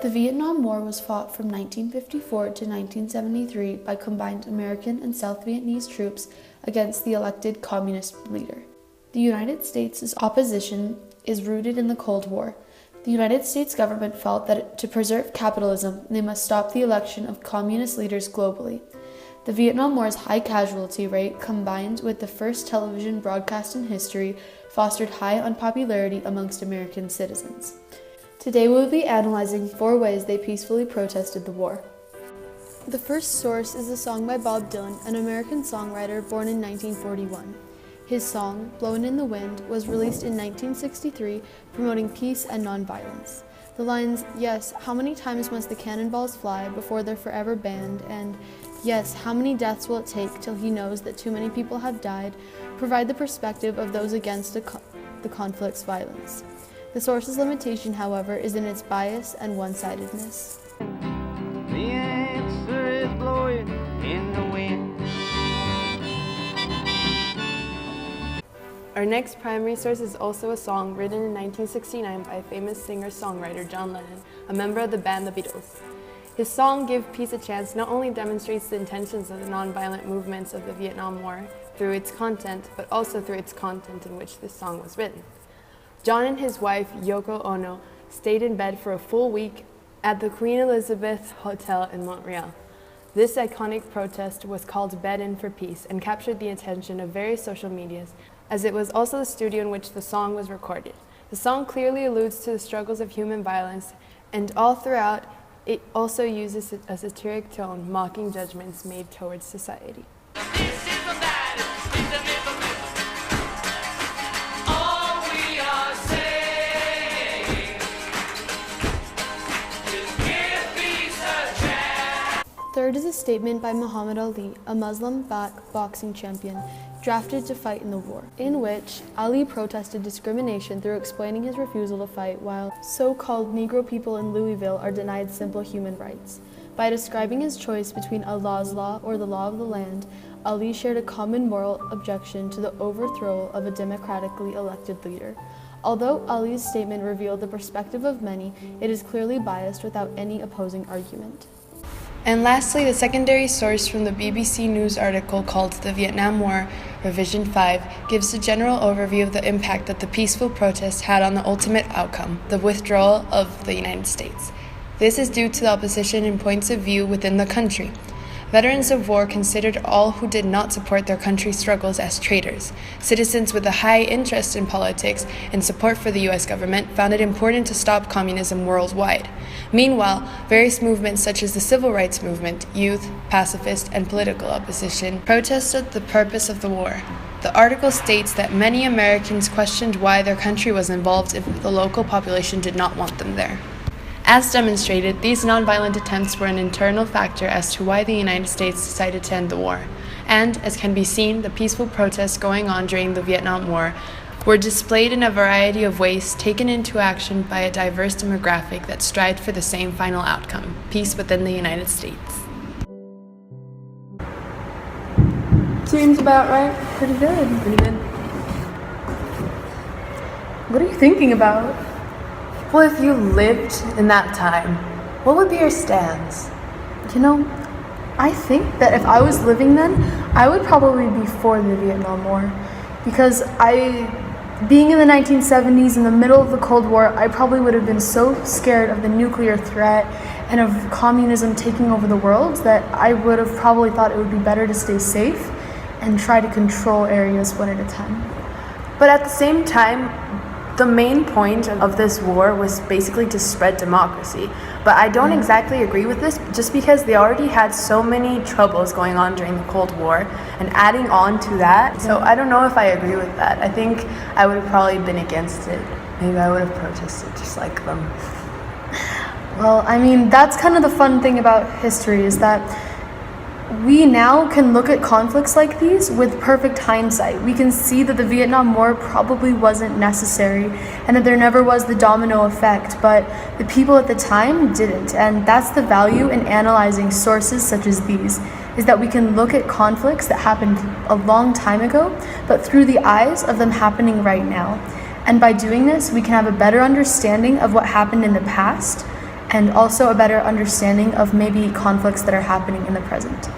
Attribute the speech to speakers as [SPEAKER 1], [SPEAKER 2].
[SPEAKER 1] The Vietnam War was fought from 1954 to 1973 by combined American and South Vietnamese troops against the elected communist leader. The United States' opposition is rooted in the Cold War. The United States government felt that to preserve capitalism, they must stop the election of communist leaders globally. The Vietnam War's high casualty rate, combined with the first television broadcast in history, fostered high unpopularity amongst American citizens. Today we'll be analyzing 4 ways they peacefully protested the war. The first source is a song by Bob Dylan, an American songwriter born in 1941. His song, Blowin' in the Wind, was released in 1963, promoting peace and nonviolence. The lines, "Yes, how many times must the cannonballs fly before they're forever banned?" and "Yes, how many deaths will it take till he knows that too many people have died?" provide the perspective of those against the conflict's violence. The source's limitation, however, is in its bias and one-sidedness.
[SPEAKER 2] The answer is blowing in the wind.
[SPEAKER 3] Our next primary source is also a song written in 1969 by famous singer-songwriter John Lennon, a member of the band The Beatles. His song, Give Peace a Chance, not only demonstrates the intentions of the nonviolent movements of the Vietnam War through its content, but also through its content in which this song was written. John and his wife, Yoko Ono, stayed in bed for a full week at the Queen Elizabeth Hotel in Montreal. This iconic protest was called Bedin for Peace and captured the attention of various social medias, as it was also the studio in which the song was recorded. The song clearly alludes to the struggles of human violence, and all throughout, it also uses a satiric tone, mocking judgments made towards society.
[SPEAKER 1] Third is a statement by Muhammad Ali, a Muslim boxing champion, drafted to fight in the war, in which Ali protested discrimination through explaining his refusal to fight while so-called Negro people in Louisville are denied simple human rights. By describing his choice between Allah's law or the law of the land, Ali shared a common moral objection to the overthrow of a democratically elected leader. Although Ali's statement revealed the perspective of many, it is clearly biased without any opposing argument.
[SPEAKER 3] And lastly, the secondary source from the BBC News article called The Vietnam War, Revision 5, gives a general overview of the impact that the peaceful protests had on the ultimate outcome, the withdrawal of the United States. This is due to the opposition and points of view within the country. Veterans of war considered all who did not support their country's struggles as traitors. Citizens with a high interest in politics and support for the U.S. government found it important to stop communism worldwide. Meanwhile, various movements such as the civil rights movement, youth, pacifist, and political opposition protested the purpose of the war. The article states that many Americans questioned why their country was involved if the local population did not want them there. As demonstrated, these nonviolent attempts were an internal factor as to why the United States decided to end the war. And, as can be seen, the peaceful protests going on during the Vietnam War were displayed in a variety of ways taken into action by a diverse demographic that strived for the same final outcome, peace within the United States.
[SPEAKER 1] Seems about right. Pretty good.
[SPEAKER 3] Pretty good.
[SPEAKER 1] What are you thinking about?
[SPEAKER 3] Well, if you lived in that time, what would be your stance?
[SPEAKER 1] You know, I think that if I was living then, I would probably be for the Vietnam War. Because being in the 1970s, in the middle of the Cold War, I probably would have been so scared of the nuclear threat and of communism taking over the world that I would have probably thought it would be better to stay safe and try to control areas one at a time.
[SPEAKER 3] But at the same time, the main point of this war was basically to spread democracy. But I don't exactly agree with this, just because they already had so many troubles going on during the Cold War, and adding on to that, so I don't know if I agree with that. I think I would have probably been against it. Maybe I would have protested just like them.
[SPEAKER 1] Well, I mean, that's kind of the fun thing about history, is that we now can look at conflicts like these with perfect hindsight. We can see that the Vietnam War probably wasn't necessary and that there never was the domino effect, but the people at the time didn't. And that's the value in analyzing sources such as these, is that we can look at conflicts that happened a long time ago, but through the eyes of them happening right now. And by doing this, we can have a better understanding of what happened in the past and also a better understanding of maybe conflicts that are happening in the present.